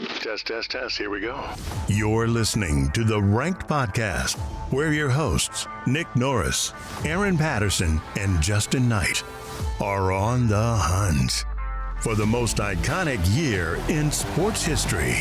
Test, test, test. Here we go. You're listening to the Ranked Podcast, where your hosts, Nick Norris, Aaron Patterson, and Justin Knight, are on the hunt for the most iconic year in sports history.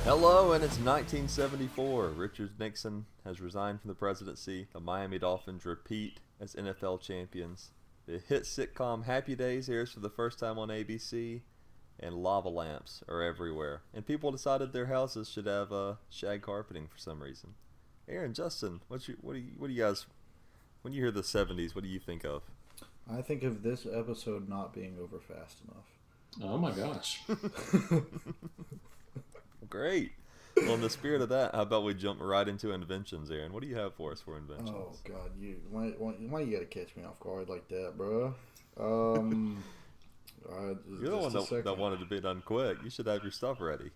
Hello, and it's 1974. Richard Nixon has resigned from the presidency. The Miami Dolphins repeat as NFL champions. The hit sitcom Happy Days airs for the first time on ABC, and lava lamps are everywhere. And people decided their houses should have shag carpeting for some reason. Aaron, Justin, what do you guys, when you hear the 70s, what do you think of? I think of this episode not being over fast enough. Oh my gosh. Great. Well, in the spirit of that, how about we jump right into inventions, Aaron? What do you have for us for inventions? Oh God, why you gotta catch me off guard like that, bro? You're the one that wanted to be done quick. You should have your stuff ready.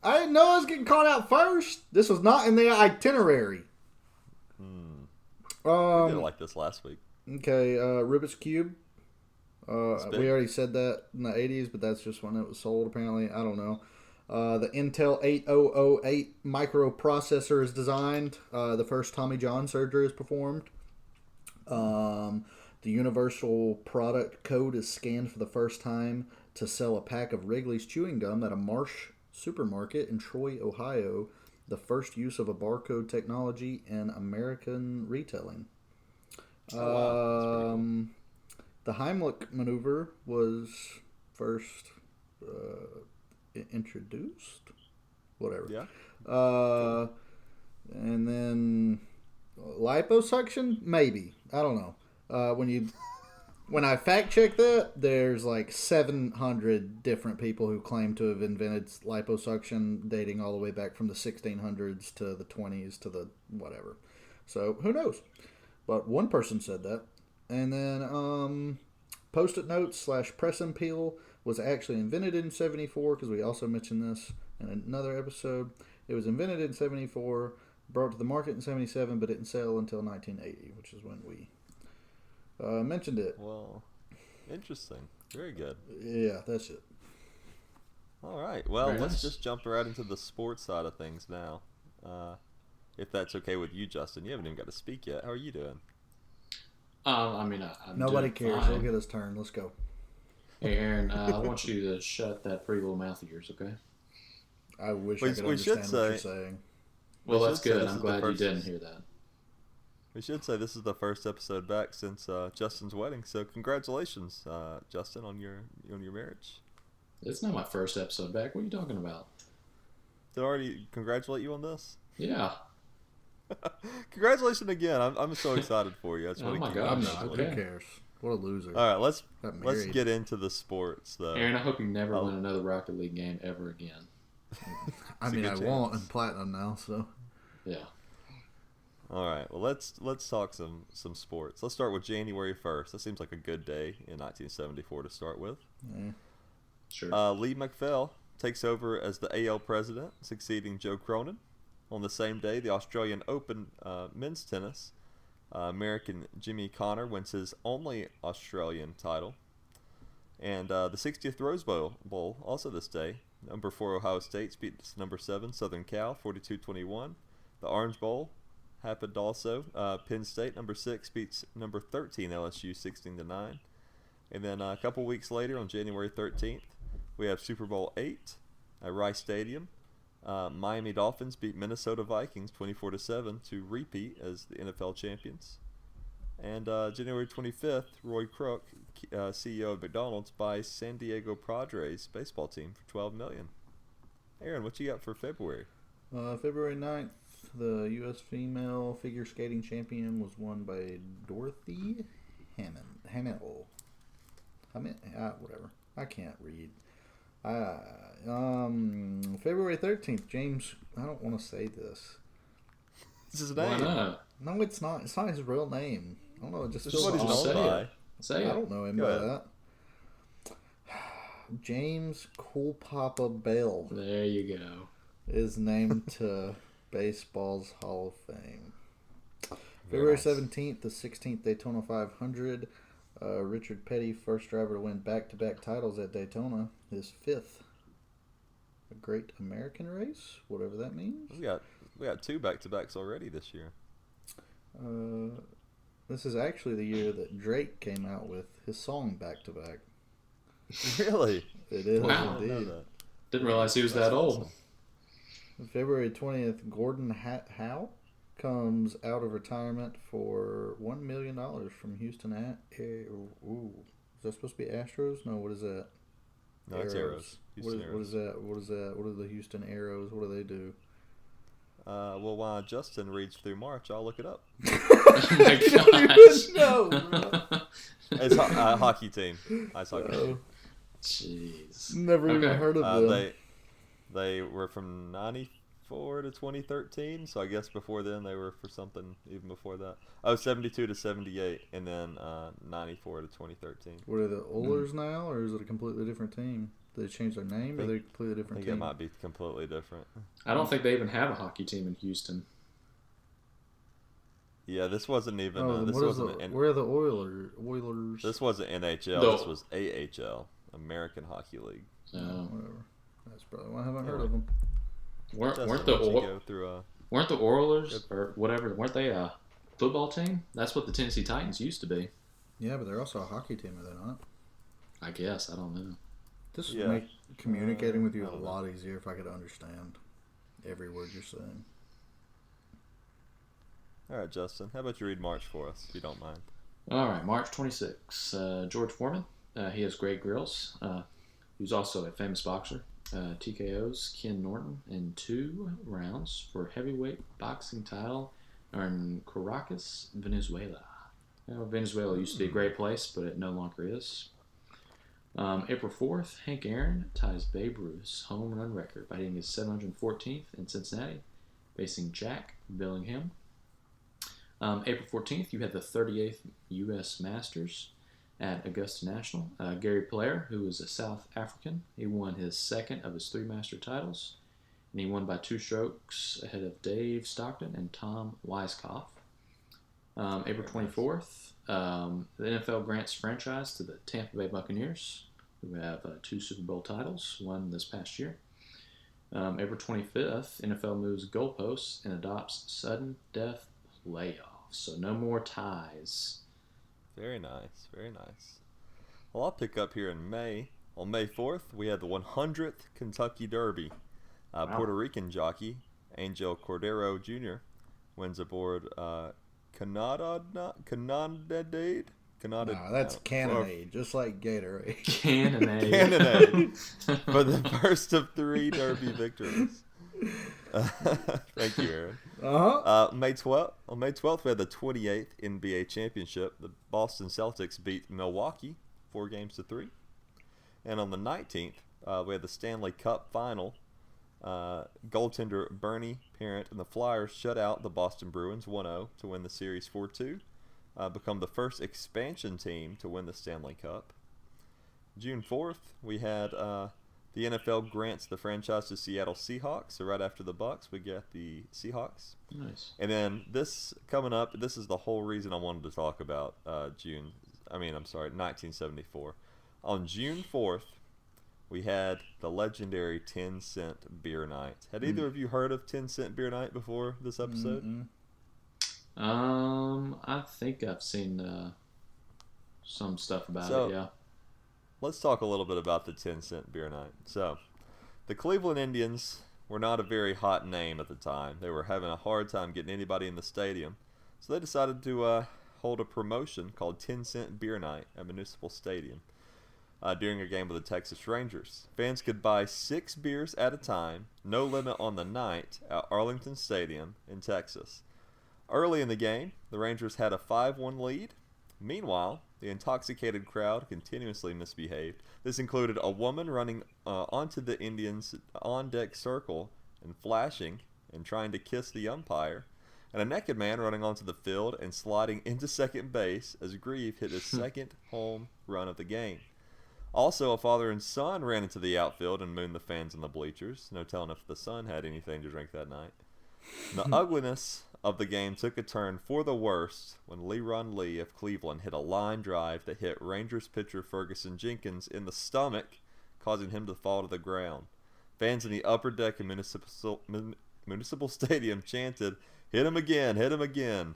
I didn't know I was getting caught out first. This was not in the itinerary. We did it like this last week. Okay, Rubik's Cube. We big. already said that in the 80s, but that's just when it was sold, apparently. I don't know. The Intel 8008 microprocessor is designed. The first Tommy John surgery is performed. The Universal Product Code is scanned for the first time to sell a pack of Wrigley's chewing gum at a Marsh supermarket in Troy, Ohio. The first use of a barcode technology in American retailing. Cool. The Heimlich maneuver was first introduced. Whatever. Yeah. And then liposuction, maybe. I don't know. When I fact check that, there's like 700 different people who claim to have invented liposuction, dating all the way back from the 1600s to the 20s to the whatever. So who knows? But one person said that. And then Post-it notes / press and peel was actually invented in 74, because we also mentioned this in another episode. It was invented in 74, brought to the market in 77, but didn't sell until 1980, which is when we mentioned it. Well, interesting. Very good. Yeah, that's it. All right. Well, Very let's nice. just jump right into the sports side of things now. If that's okay with you, Justin. You haven't even got to speak yet. How are you doing? I'm Nobody doing cares. fine. He'll get his turn. Let's go. Hey, Aaron, I want you to shut that pretty little mouth of yours, okay? I wish We- I could we should understand what you're say- saying. Well, We that's should say good. this I'm is the glad you first- didn't hear that. We should say this is the first episode back since Justin's wedding. So congratulations, Justin, on your marriage. It's not my first episode back. What are you talking about? Did I already congratulate you on this? Yeah. Congratulations again. I'm so excited for you. I just Oh want my to gosh. I'm not. Okay. Who cares? What a loser. All right, let's Got get into the sports though. Aaron, I hope you never Oh. win another Rocket League game ever again. I It's a mean, good I chance. won't in platinum now, so. Yeah. All right. Well, let's talk some sports. Let's start with January 1st. That seems like a good day in 1974 to start with. Yeah. Sure. Lee McPhail takes over as the AL president, succeeding Joe Cronin. On the same day, the Australian Open men's tennis, American Jimmy Connor wins his only Australian title. And the 60th Rose Bowl, also this day. Number 4 Ohio State beats number 7 Southern Cal 42-21. The Orange Bowl happened also. Penn State, number 6, beats number 13 LSU 16-9. And then a couple weeks later, on January 13th, we have Super Bowl 8 at Rice Stadium. Miami Dolphins beat Minnesota Vikings 24-7 to repeat as the NFL champions. And January 25th, Roy Kroc, CEO of McDonald's, buys San Diego Padres baseball team for $12 million. Aaron, what you got for February? February 9th, the U.S. female figure skating champion was won by Dorothy Hamill. Whatever. I can't read. February 13th, James. I don't want to say this. This is his Why name. not? No, it's not. It's not his real name. I don't know. It just This is feels what he's Just known say by. it. Say I it. don't know him Go by ahead. that. James Cool Papa Bell. There you go. is named to baseball's Hall of Fame. Very February nice. 17th, the 16th Daytona 500. Richard Petty, first driver to win back-to-back titles at Daytona, his fifth. A great American race, whatever that means. We got 2 back-to-backs already this year. This is actually the year that Drake came out with his song back-to-back. Really? It is Wow. I didn't know indeed. that. Didn't realize he was that old. February 20th, Gordon Howe comes out of retirement for $1 million from Houston. Ooh, is that supposed to be Astros? No, what is that? No, it's Arrows. Houston Arrows. What is that? What is that? What are the Houston Arrows? What do they do? Well, while Justin reads through March, I'll look it up. Oh my You don't even know, bro. It's a hockey team. Ice hockey team. Jeez. Never even Okay. heard of them. They were from 94 to 2013, so I guess before then they were for something even before that. Oh, 72 to 78, and then 94 to 2013. What are the Oilers now, or is it a completely different team? Did they change their name, or are they a completely I different think team? it might be completely different. I don't think they even have a hockey team in Houston. Yeah, this wasn't even. Oh, then This what is wasn't. where are the Oilers? This wasn't NHL. The- This was AHL, American Hockey League. Whatever. That's probably why I haven't heard of them. Weren't Justin, the why don't you go through weren't the Oilers or whatever? Weren't they a football team? That's what the Tennessee Titans used to be. Yeah, but they're also a hockey team, are they not? I guess. I don't know. This Yeah. would make communicating with you I a don't know. lot easier if I could understand every word you're saying. All right, Justin. How about you read March for us, if you don't mind? All right, March 26th. George Foreman. He has great grills. He was also a famous boxer. TKO's Ken Norton in 2 rounds for heavyweight boxing title in Caracas, Venezuela. Venezuela used to be a great place, but it no longer is. April 4th, Hank Aaron ties Babe Ruth's home run record by hitting his 714th in Cincinnati, facing Jack Billingham. April 14th, you had the 38th U.S. Masters at Augusta National. Gary Player, who was a South African, he won his second of his 3 Master titles, and he won by 2 strokes ahead of Dave Stockton and Tom Weiskopf. April 24th, the NFL grants franchise to the Tampa Bay Buccaneers, who have 2 Super Bowl titles, one this past year. April 25th, NFL moves goalposts and adopts sudden death playoffs, so no more ties. Very nice, very nice. Well, I'll pick up here in May. On May 4th, we had the 100th Kentucky Derby. Wow. Puerto Rican jockey Angel Cordero Jr. wins aboard Cannondade. No, that's Cannonade, just like Gatorade. Cannonade. Cannonade for the first of 3 Derby victories. Thank you, Aaron. Uh-huh. On May 12th, we had the 28th NBA Championship. The Boston Celtics beat Milwaukee 4-3. And on the 19th, we had the Stanley Cup Final. Goaltender Bernie Parent and the Flyers shut out the Boston Bruins 1-0 to win the series 4-2. Become the first expansion team to win the Stanley Cup. June 4th, we had the NFL grants the franchise to Seattle Seahawks. So right after the Bucks, we get the Seahawks. Nice. And then this coming up, this is the whole reason I wanted to talk about 1974. On June 4th, we had the legendary 10-cent beer night. Had either of you heard of 10-cent beer night before this episode? Mm-mm. I think I've seen some stuff about it, yeah. Let's talk a little bit about the 10-cent beer night. So, the Cleveland Indians were not a very hot name at the time. They were having a hard time getting anybody in the stadium. So they decided to hold a promotion called 10-cent beer night at Municipal Stadium during a game with the Texas Rangers. Fans could buy 6 beers at a time, no limit on the night, at Arlington Stadium in Texas. Early in the game, the Rangers had a 5-1 lead. Meanwhile, the intoxicated crowd continuously misbehaved. This included a woman running onto the Indians' on-deck circle and flashing and trying to kiss the umpire, and a naked man running onto the field and sliding into second base as Grieve hit his second home run of the game. Also, a father and son ran into the outfield and mooned the fans in the bleachers. No telling if the son had anything to drink that night. The ugliness of the game took a turn for the worst when Leron Lee of Cleveland hit a line drive that hit Rangers pitcher Ferguson Jenkins in the stomach, causing him to fall to the ground. Fans in the upper deck of Municipal Stadium chanted, "Hit him again, hit him again."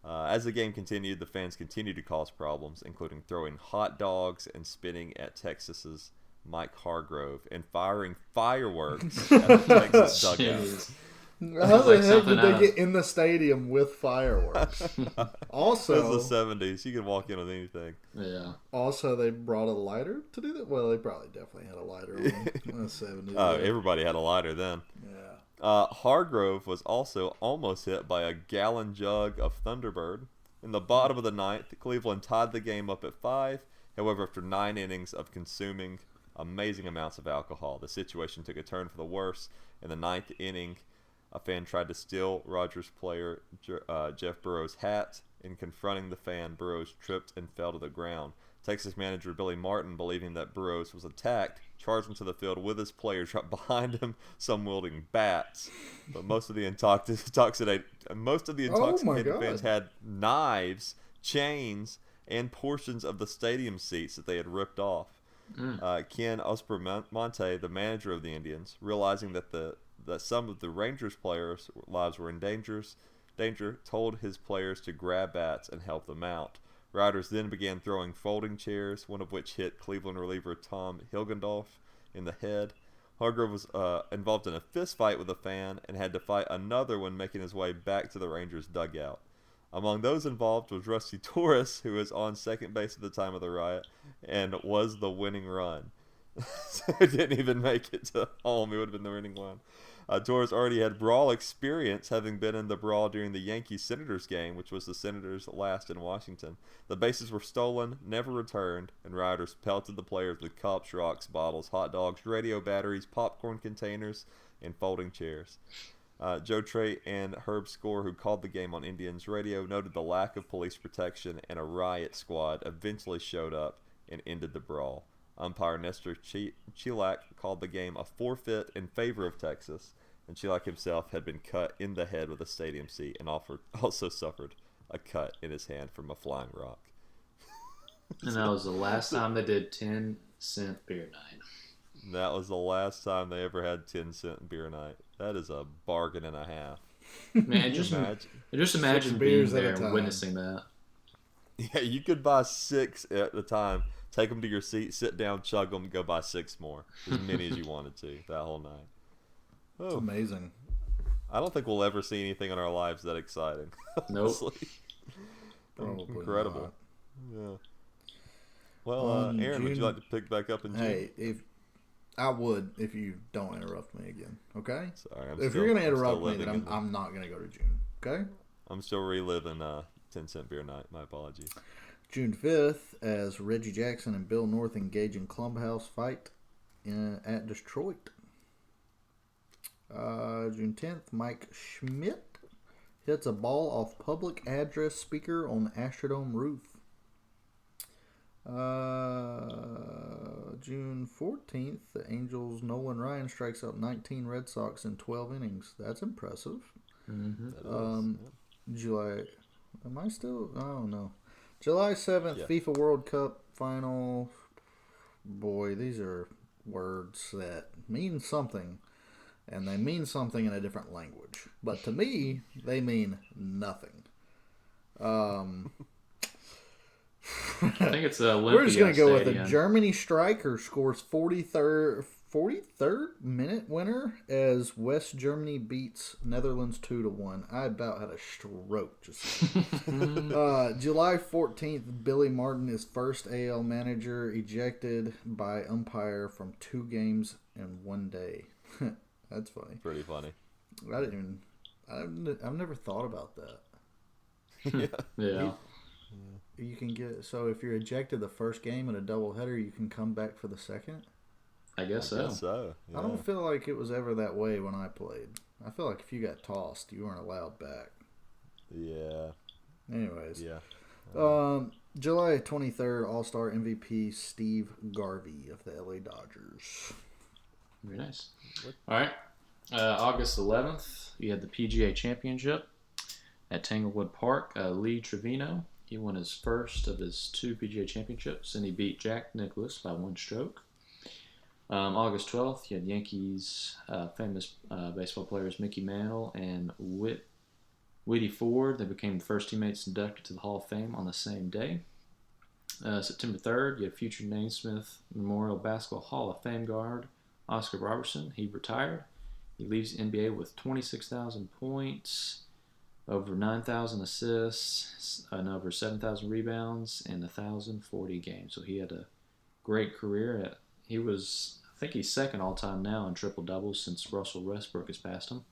As the game continued, the fans continued to cause problems, including throwing hot dogs and spitting at Texas's Mike Hargrove and firing fireworks at the Texas dugout. Jeez. How the like heck did something they out get in the stadium with fireworks? It Also, was the 70s. You could walk in with anything. Yeah. also they brought a lighter to do that. Well, they probably definitely had a lighter on them in the 70s. Oh, everybody had a lighter then. Yeah. Hargrove was also almost hit by a gallon jug of Thunderbird. In the bottom of the ninth, Cleveland tied the game up at 5. However, after 9 innings of consuming amazing amounts of alcohol, the situation took a turn for the worse. In the 9th inning, a fan tried to steal Rogers player Jeff Burrows' hat. In confronting the fan, Burrows tripped and fell to the ground. Texas manager Billy Martin, believing that Burrows was attacked, charged into the field with his players right behind him, some wielding bats. But most of the intoxicated fans had knives, chains, and portions of the stadium seats that they had ripped off. Ken Ospermonte, the manager of the Indians, realizing that some of the Rangers players' lives were in danger, told his players to grab bats and help them out. Riders then began throwing folding chairs, one of which hit Cleveland reliever Tom Hilgendorf in the head. Hargrove was involved in a fist fight with a fan and had to fight another when making his way back to the Rangers dugout. Among those involved was Rusty Torres, who was on second base at the time of the riot and was the winning run. So he didn't even make it to home. It would have been the winning run. Torres already had brawl experience, having been in the brawl during the Yankees-Senators game, which was the Senators' last in Washington. The bases were stolen, never returned, and rioters pelted the players with cups, rocks, bottles, hot dogs, radio batteries, popcorn containers, and folding chairs. Joe Trey and Herb Score, who called the game on Indians radio, noted the lack of police protection, and a riot squad eventually showed up and ended the brawl. Umpire Nestor Chilak called the game a forfeit in favor of Texas, and Chilak himself had been cut in the head with a stadium seat and also suffered a cut in his hand from a flying rock. And that was the last time they did 10-cent beer night. That was the last time they ever had 10-cent beer night. That is a bargain and a half. Man, just imagine being beers at a there time. and witnessing that. Yeah, you could buy 6 at a time. Take them to your seat, sit down, chug them, go buy 6 more. As many as you wanted to that whole night. It's amazing. I don't think we'll ever see anything in our lives that exciting. Nope. Probably Incredible. not. Yeah. Well, Aaron, would you like to pick back up in June? Hey, if you don't interrupt me again, okay? Sorry, If you're gonna interrupt me, then I'm not gonna go to June, okay? I'm still reliving 10-cent beer night. My apologies. June 5th, as Reggie Jackson and Bill North engage in clubhouse fight at Detroit. June 10th, Mike Schmidt hits a ball off public address speaker on Astrodome roof. June 14th, the Angels' Nolan Ryan strikes out 19 Red Sox in 12 innings. That's impressive. Mm-hmm. July, am I still? Oh, no. July 7th, Yeah. FIFA World Cup final. Boy, these are words that mean something, and they mean something in a different language. But to me, they mean nothing. I think it's the Olympia We're just going to go with Stadium. a Germany striker scores 43rd minute winner as West Germany beats Netherlands 2-1. I about had a stroke just July 14th, Billy Martin is first AL manager ejected by umpire from 2 games in 1 day. That's funny. Pretty funny. I've never thought about that. Yeah. You can get, so if you're ejected the first game in a doubleheader, you can come back for the second? I guess so. So, yeah. I don't feel like it was ever that way when I played. I feel like if you got tossed, you weren't allowed back. Yeah. Anyways. Yeah. July 23rd, All-Star MVP Steve Garvey of the LA Dodgers. Very nice. All right. August 11th, you had the PGA Championship at Tanglewood Park. Lee Trevino, he won his first of his 2 PGA Championships, and he beat Jack Nicklaus by 1 stroke. August 12th, you had Yankees famous baseball players Mickey Mantle and Whitey Ford. They became the first teammates inducted to the Hall of Fame on the same day. September 3rd, you had future Naismith Memorial Basketball Hall of Fame guard Oscar Robertson. He retired. He leaves the NBA with 26,000 points, over 9,000 assists, and over 7,000 rebounds, and 1,040 games. So he had a great career. He was, I think he's second all-time now in triple-doubles since Russell Westbrook has passed him.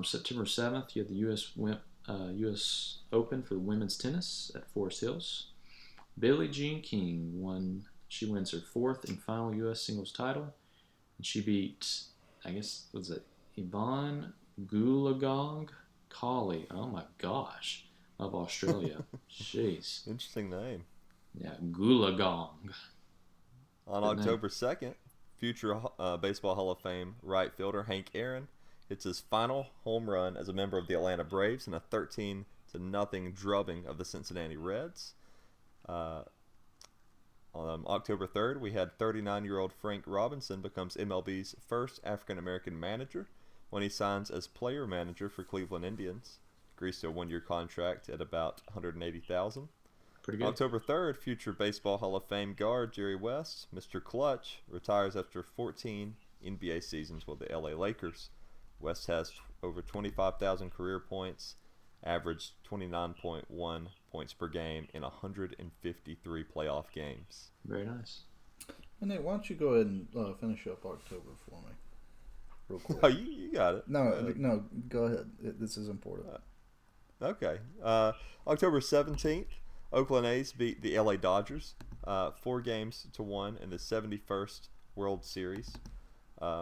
September 7th, you had the U.S. Open for women's tennis at Forest Hills. Billie Jean King she wins her 4th and final U.S. singles title. And she beat, I guess, was it Yvonne Goolagong Collie? Oh my gosh, of Australia. Jeez. Interesting name. Yeah, Goolagong. On October 2nd, future Baseball Hall of Fame right fielder Hank Aaron hits his final home run as a member of the Atlanta Braves in a 13-0 drubbing of the Cincinnati Reds. On October 3rd, we had 39-year-old Frank Robinson becomes MLB's first African-American manager when he signs as player manager for Cleveland Indians. Agrees to a 1-year contract at about $180,000. Pretty good. October 3rd, future Baseball Hall of Fame guard Jerry West, Mr. Clutch, retires after 14 NBA seasons with the LA Lakers. West has over 25,000 career points, averaged 29.1 points per game in 153 playoff games. Very nice. And Nate, why don't you go ahead and finish up October for me, real quick? Oh, you got it. No, go ahead. This is important. Okay. October 17th, Oakland A's beat the LA Dodgers 4-1 in the 71st World Series.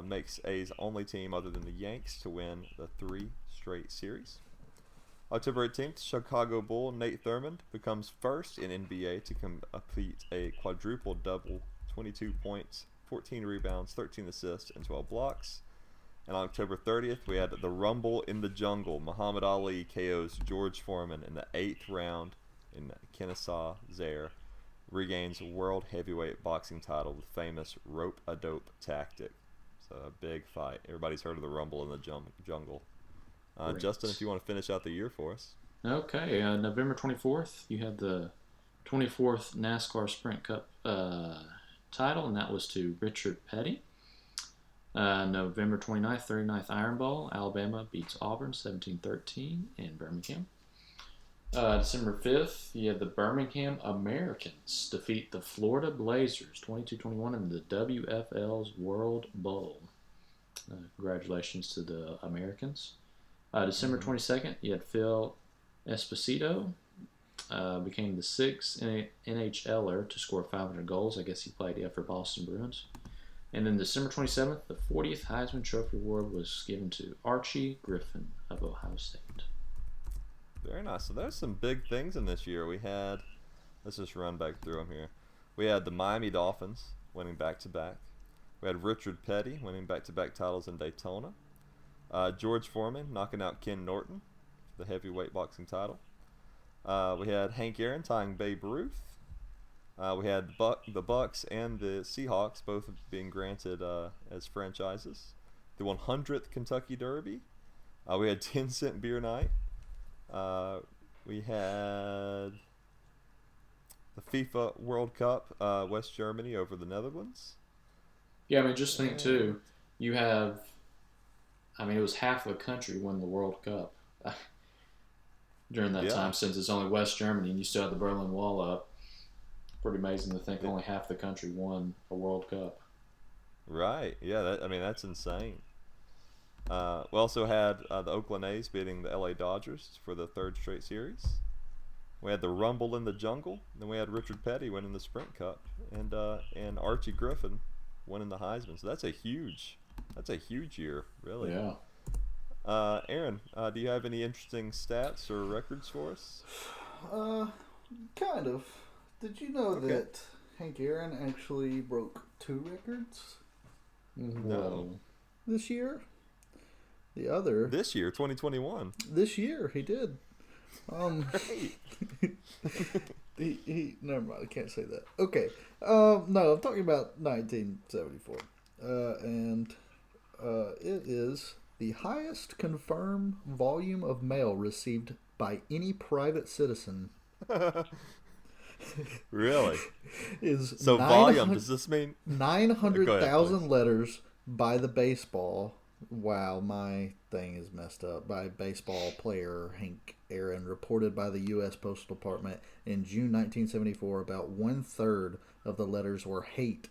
Makes A's only team other than the Yanks to win the 3 straight series. October 18th, Chicago Bull Nate Thurmond becomes first in NBA to complete a quadruple double, 22 points, 14 rebounds, 13 assists, and 12 blocks. And on October 30th, we had the Rumble in the Jungle. Muhammad Ali KOs George Foreman in the 8th round in Kennesaw, Zaire. Regains world heavyweight boxing title with famous rope-a-dope tactic. So a big fight. Everybody's heard of the Rumble in the Jungle. Justin, if you want to finish out the year for us. Okay, November 24th, you had the 24th NASCAR Sprint Cup title, and that was to Richard Petty. November 29th, 39th Iron Bowl, Alabama beats Auburn 17-13 in Birmingham. December 5th, you had the Birmingham Americans defeat the Florida Blazers 22-21 in the WFL's World Bowl. Congratulations to the Americans. December 22nd, you had Phil Esposito, became the 6th NHLer to score 500 goals. I guess he played for Boston Bruins. And then December 27th, the 40th Heisman Trophy Award was given to Archie Griffin of Ohio State. Very nice. So there's some big things in this year. We had, let's just run back through them here. We had the Miami Dolphins winning back-to-back. We had Richard Petty winning back-to-back titles in Daytona. George Foreman knocking out Ken Norton for the heavyweight boxing title. We had Hank Aaron tying Babe Ruth. We had the Bucks and the Seahawks both being granted as franchises. The 100th Kentucky Derby. We had 10 Cent Beer Night. We had the FIFA World Cup, West Germany over the Netherlands. Yeah, I mean, just think too, you have, I mean, it was half a country won the World Cup during that time, since it's only West Germany and you still have the Berlin Wall up. Pretty amazing to think only half the country won a World Cup. Right. Yeah, that's insane. We also had the Oakland A's beating the LA Dodgers for the 3rd straight series. We had the Rumble in the Jungle. Then we had Richard Petty winning the Sprint Cup, and Archie Griffin winning the Heisman. So that's a huge year, really. Yeah. Aaron, do you have any interesting stats or records for us? Kind of. Did you know that Hank Aaron actually broke 2 records No. this year? The other This year, 2021. this year he did. Great. He never mind. I can't say that. Okay. No, I'm talking about 1974, and it is the highest confirmed volume of mail received by any private citizen. Really? Is So volume, does this mean? 900,000 letters by the baseball. Wow, my thing is messed up. By baseball player Hank Aaron, reported by the U.S. Postal Department in June 1974. About 1/3 of the letters were hate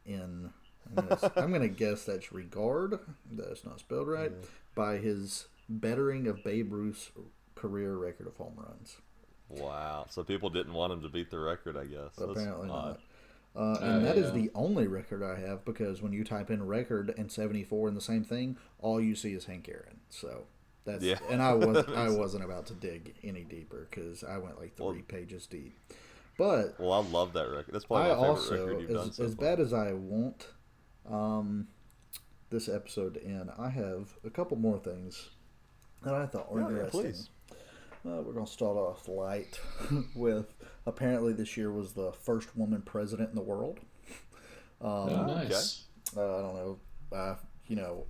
in. I'm gonna guess that's regard. That's not spelled right. By his bettering of Babe Ruth's career record of home runs. Wow. So people didn't want him to beat the record, I guess. But apparently odd. not. And that is the only record I have, because when you type in record and 74 in the same thing, all you see is Hank Aaron. So that's and I wasn't about to dig any deeper because I went like 3 pages deep. But well, I love that record. That's probably my favorite record you've done so as far. bad as I want this episode to end, I have a couple more things that I thought were interesting. Please. We're going to start off light with, apparently this year was the first woman president in the world. Nice. I don't know.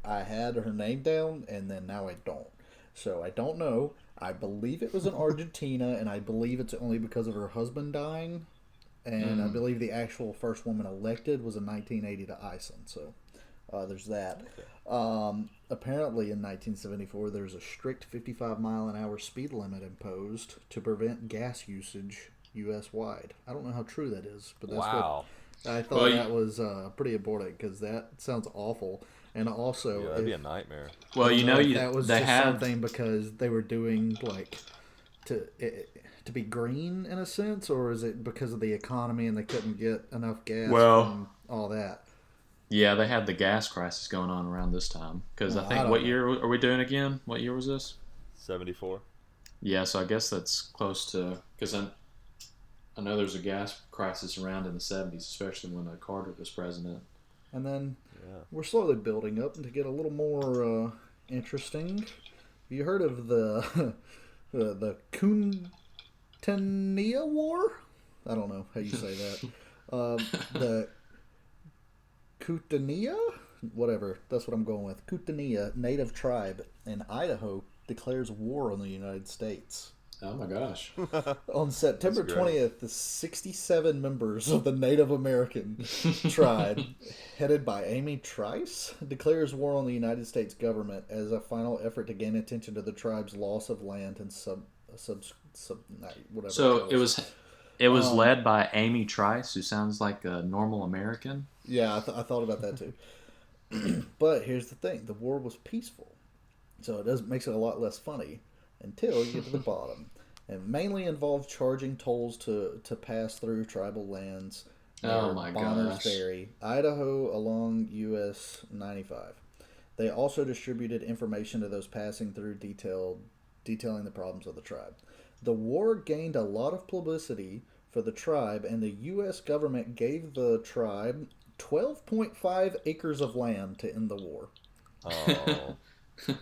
I had her name down, and then now I don't. So I don't know. I believe it was in Argentina, and I believe it's only because of her husband dying. And I believe the actual first woman elected was in 1980 to Iceland. So there's that. Apparently in 1974, there's a strict 55-mile-an-hour speed limit imposed to prevent gas usage U.S.-wide. I don't know how true that is, but that's what I thought. That was pretty important, because that sounds awful. And also, that'd be a nightmare. Well, that was just something because they were doing like to be green in a sense, or is it because of the economy and they couldn't get enough gas and all that? Yeah, they had the gas crisis going on around this time. Because I think, what year are we doing again? What year was this? 74. Yeah, so I guess that's close to... Because I know there's a gas crisis around in the 70s, especially when Carter was president. And then we're slowly building up to get a little more interesting. Have you heard of the Kootenai War? I don't know how you say that. The Kootenai? Whatever. That's what I'm going with. Kootenai Native Tribe in Idaho declares war on the United States. Oh my gosh. On September 20th, the 67 members of the Native American tribe, headed by Amy Trice, declares war on the United States government as a final effort to gain attention to the tribe's loss of land and whatever. So it was led by Amy Trice, who sounds like a normal American. Yeah, I thought about that too. But here's the thing: the war was peaceful, so it makes it a lot less funny until you get to the bottom. And mainly involved charging tolls to pass through tribal lands. Oh my Bonners gosh. Ferry, Idaho, along US 95. They also distributed information to those passing through, detailing the problems of the tribe. The war gained a lot of publicity for the tribe, and the U.S. government gave the tribe 12.5 acres of land to end the war. Oh,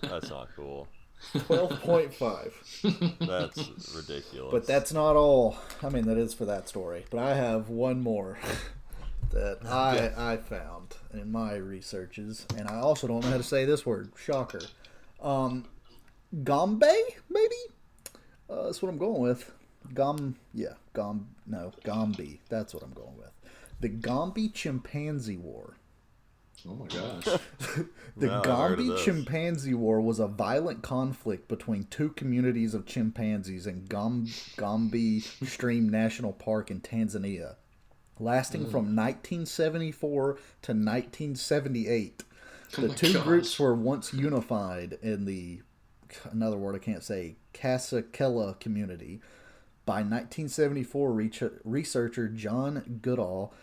that's not cool. 12.5. That's ridiculous. But that's not all. I mean, that is for that story. But I have one more that I found in my researches, and I also don't know how to say this word. Shocker. Gombe, maybe? That's what I'm going with. Gombe. That's what I'm going with. The Gombe Chimpanzee War. Oh my gosh. The Gombe Chimpanzee War was a violent conflict between two communities of chimpanzees in Gombe Stream National Park in Tanzania, lasting from 1974 to 1978. The two groups were once unified in the, another word I can't say, Kasakela community. By 1974, researcher John Goodall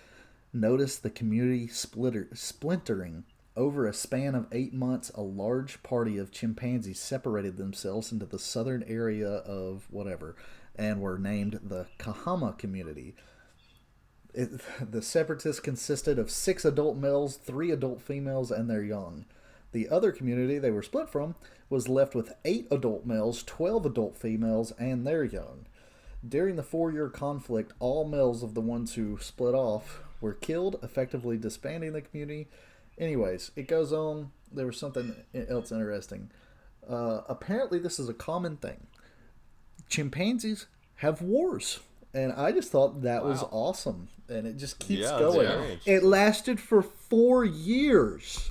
noticed the community splintering. Over a span of 8 months, a large party of chimpanzees separated themselves into the southern area of whatever. and were named the Kahama community. The separatists consisted of 6 adult males, 3 adult females, and their young. The other community they were split from was left with 8 adult males, 12 adult females, and their young. During the 4-year conflict, all males of the ones who split off were killed, effectively disbanding the community. Anyways, it goes on. There was something else interesting. Apparently, this is a common thing. Chimpanzees have wars. And I just thought that was awesome. And it just keeps going. It lasted for 4 years.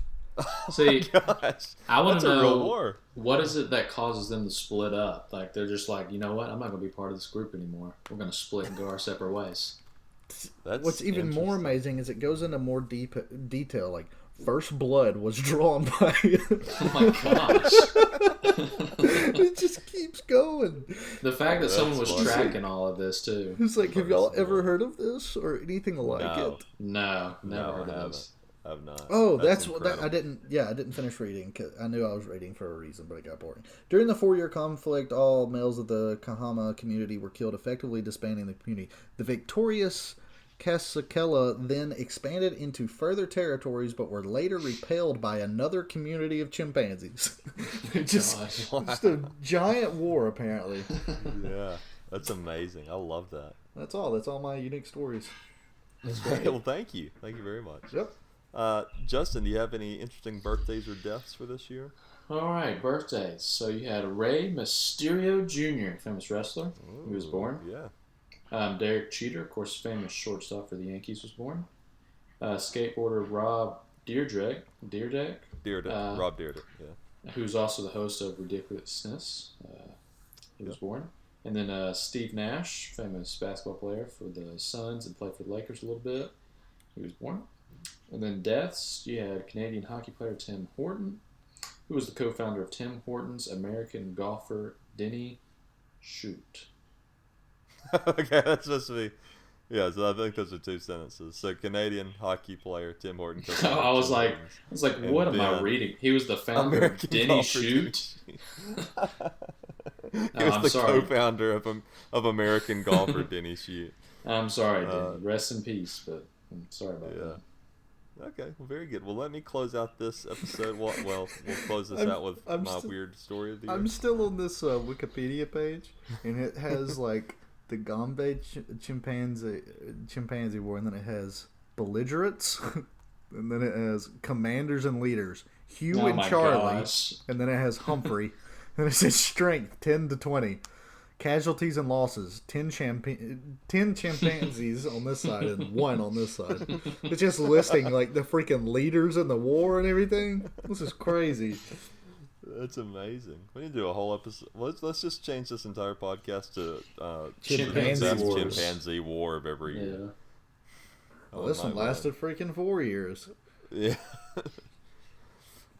See, Gosh, I want that's to a real know war. what is it that causes them to split up? Like, they're just like, you know what? I'm not going to be part of this group anymore. We're going to split and go our separate ways. What's even more amazing is it goes into more detail. Like, first blood was drawn by... Oh my gosh. It just keeps going. The fact that someone was funny. tracking all of this, too. It's like, have y'all ever heard of this or anything like it? No, never No, heard I of haven't. this. I've not. Oh, that's what incredible. I didn't. Yeah, I didn't finish reading because I knew I was reading for a reason, but it got boring. During the 4-year conflict, all males of the Kahama community were killed, effectively disbanding the community. The victorious Kasakela then expanded into further territories, but were later repelled by another community of chimpanzees. just a giant war, apparently. Yeah, that's amazing. I love that. That's all. That's all my unique stories. Well, thank you. Thank you very much. Yep. Justin, do you have any interesting birthdays or deaths for this year? All right, birthdays. So you had Rey Mysterio Jr., famous wrestler. He was born. Yeah. Derek Jeter, of course, famous shortstop for the Yankees, was born. Skateboarder Rob Dyrdek, Rob Dyrdek, yeah. who's also the host of Ridiculousness. He was born. And then Steve Nash, famous basketball player for the Suns and played for the Lakers a little bit. He was born. And then deaths, you had Canadian hockey player Tim Horton, who was the co-founder of Tim Hortons, American golfer Denny Shute. Okay, that's supposed to be... Yeah, so I think those are 2 sentences. So, Canadian hockey player Tim Horton. I was like, what am I reading? He was the founder American of Denny golfer Shute. He was the co-founder of American golfer Denny Shute. I'm sorry, Denny. Rest in peace, but I'm sorry about that. Okay, well, very good. Well, let me close out this episode. Well, we'll close this out with my weird story of the year. I'm still on this Wikipedia page, and it has like the Gombe chimpanzee war, and then it has belligerents, and then it has commanders and leaders, Hugh and Charlie, and then it has Humphrey, and it says strength 10 to 20. Casualties and losses, 10 chimpanzees on this side and 1 on this side. It's just listing like the freaking leaders in the war and everything. This is crazy. That's amazing. We need to do a whole episode. Let's just change this entire podcast to Chimpanzee the best wars. chimpanzee war of every year. Yeah. Well, this one lasted freaking 4 years. Yeah.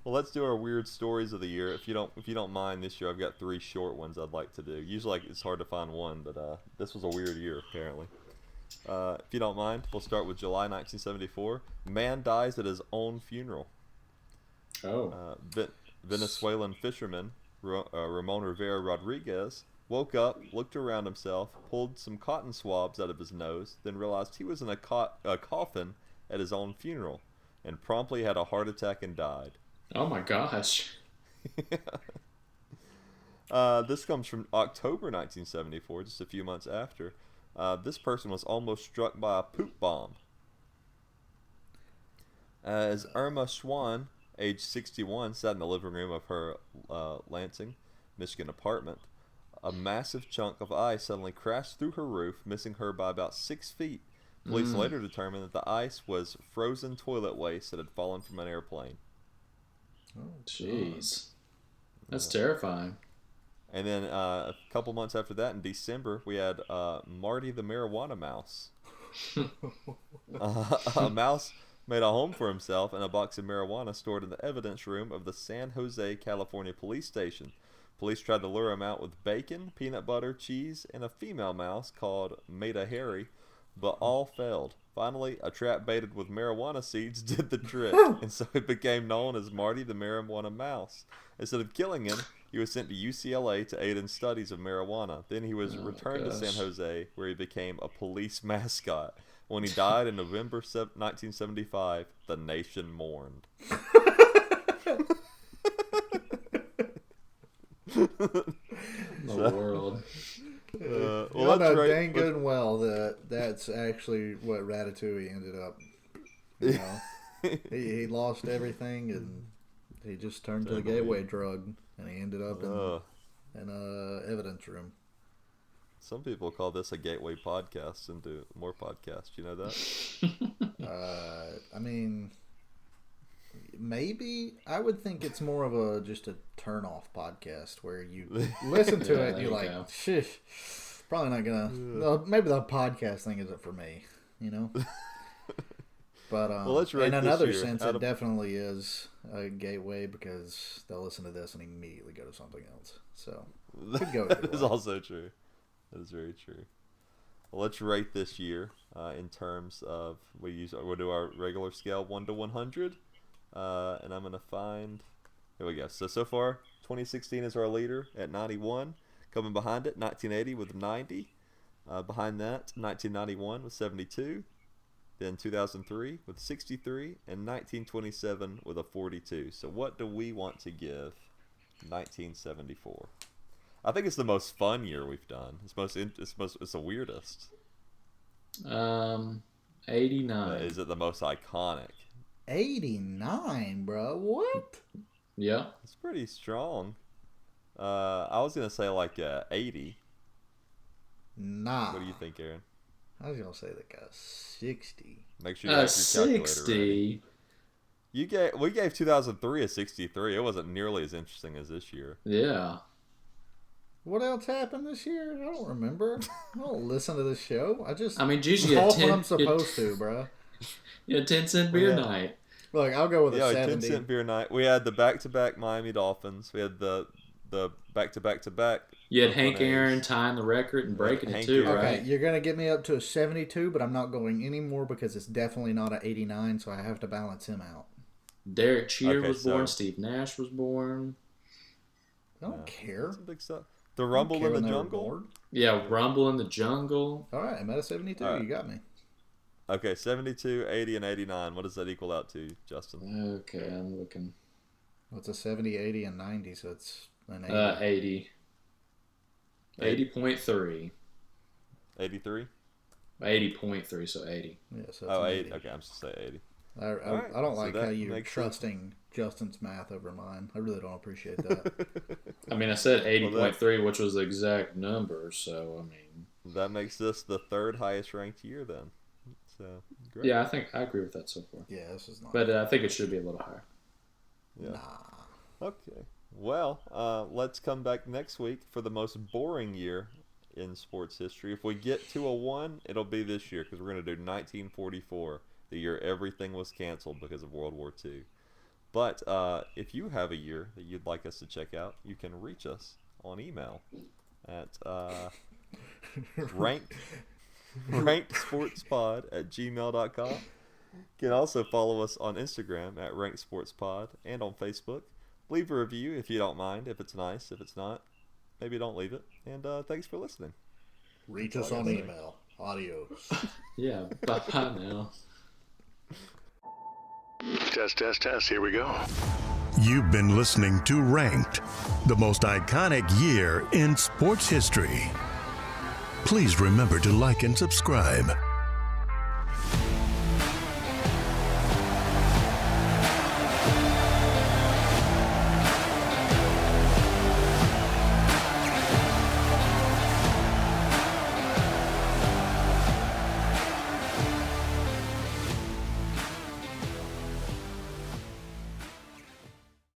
Well, let's do our weird stories of the year. If you don't mind, this year I've got 3 short ones I'd like to do. Usually it's hard to find one, but this was a weird year apparently. If you don't mind, we'll start with July 1974. Man dies at his own funeral. Oh. Venezuelan fisherman Ramon Rivera Rodriguez woke up, looked around himself, pulled some cotton swabs out of his nose, then realized he was in a coffin at his own funeral, and promptly had a heart attack and died. Oh my gosh. This comes from October 1974, just a few months after. This person was almost struck by a poop bomb. As Irma Schwan, age 61, sat in the living room of her Lansing, Michigan apartment, a massive chunk of ice suddenly crashed through her roof, missing her by about 6 feet. Police later determined that the ice was frozen toilet waste that had fallen from an airplane. Oh, jeez. That's terrifying. And then a couple months after that, in December, we had Marty the marijuana mouse. A mouse made a home for himself in a box of marijuana stored in the evidence room of the San Jose, California police station. Police tried to lure him out with bacon, peanut butter, cheese, and a female mouse called Maida Harry, but all failed. Finally, a trap baited with marijuana seeds did the trick, and so he became known as Marty the Marijuana Mouse. Instead of killing him, he was sent to UCLA to aid in studies of marijuana. Then he was returned to San Jose, where he became a police mascot. When he died in November 1975, the nation mourned. The world. Well, know dang good and well that's actually what Ratatouille ended up. You know, he lost everything and he just turned to the gateway drug and he ended up in a evidence room. Some people call this a gateway podcast and do more podcasts. You know that? I mean, maybe I would think it's more of just a turn off podcast where you listen to it and you're like, shish, probably not gonna. Maybe the podcast thing isn't for me, you know. But in another sense, it definitely is a gateway because they'll listen to this and immediately go to something else. So could go either way. That is also true. That is very true. Well, let's rate this year in terms of we'll do our regular scale 1 to 100. And I'm going to find... Here we go. So far, 2016 is our leader at 91. Coming behind it, 1980 with 90. Behind that, 1991 with 72. Then 2003 with 63. And 1927 with a 42. So what do we want to give 1974? I think it's the most fun year we've done. It's the weirdest. 89. Is it the most iconic? 89, bro. What? Yeah. It's pretty strong. I was going to say like 80. Nah. What do you think, Aaron? I was going to say like a 60. Make sure you have your calculator 60. Ready. We gave 2003 a 63. It wasn't nearly as interesting as this year. Yeah. What else happened this year? I don't remember. I don't listen to this show. I mean, geez, you had when I'm supposed to, bro. You had 10-cent beer night. Look, I'll go with a 70. 10-cent beer night. We had the back-to-back Miami Dolphins. We had the back-to-back-to-back. You had Hank Aaron tying the record and breaking it too, right? Okay, you're going to get me up to a 72, but I'm not going anymore because it's definitely not an 89, so I have to balance him out. Derek Cheer was born. Steve Nash was born. I don't care. That's some big stuff. The Rumble in the Jungle? Yeah, Rumble in the Jungle. All right, I'm at a 72. Right. You got me. Okay, 72, 80, and 89. What does that equal out to, Justin? Okay, I'm looking. Well, it's a 70, 80, and 90, so it's an 80. 80.3. 83? 80.3, so 80. Yeah, so 80. Okay, I'm supposed to say 80. I don't like how you're trusting Justin's math over mine. I really don't appreciate that. I mean, I said 80.3, which was the exact number, so, I mean... That makes this the third highest ranked year, then. So, great. Yeah, I agree with that so far. Yeah, this is not... But I think it should be a little higher. Yeah. Nah. Okay. Well, let's come back next week for the most boring year in sports history. If we get to a 1, it'll be this year, because we're going to do 1944. The year everything was canceled because of World War II. But if you have a year that you'd like us to check out, you can reach us on email at rankedsportspod@gmail.com. You can also follow us on Instagram at rankedsportspod and on Facebook. Leave a review if you don't mind, if it's nice. If it's not, maybe don't leave it. And thanks for listening. Reach us on email. Adios. Yeah, bye now. Test. Here we go. You've been listening to Ranked, the most iconic year in sports history. Please remember to like and subscribe.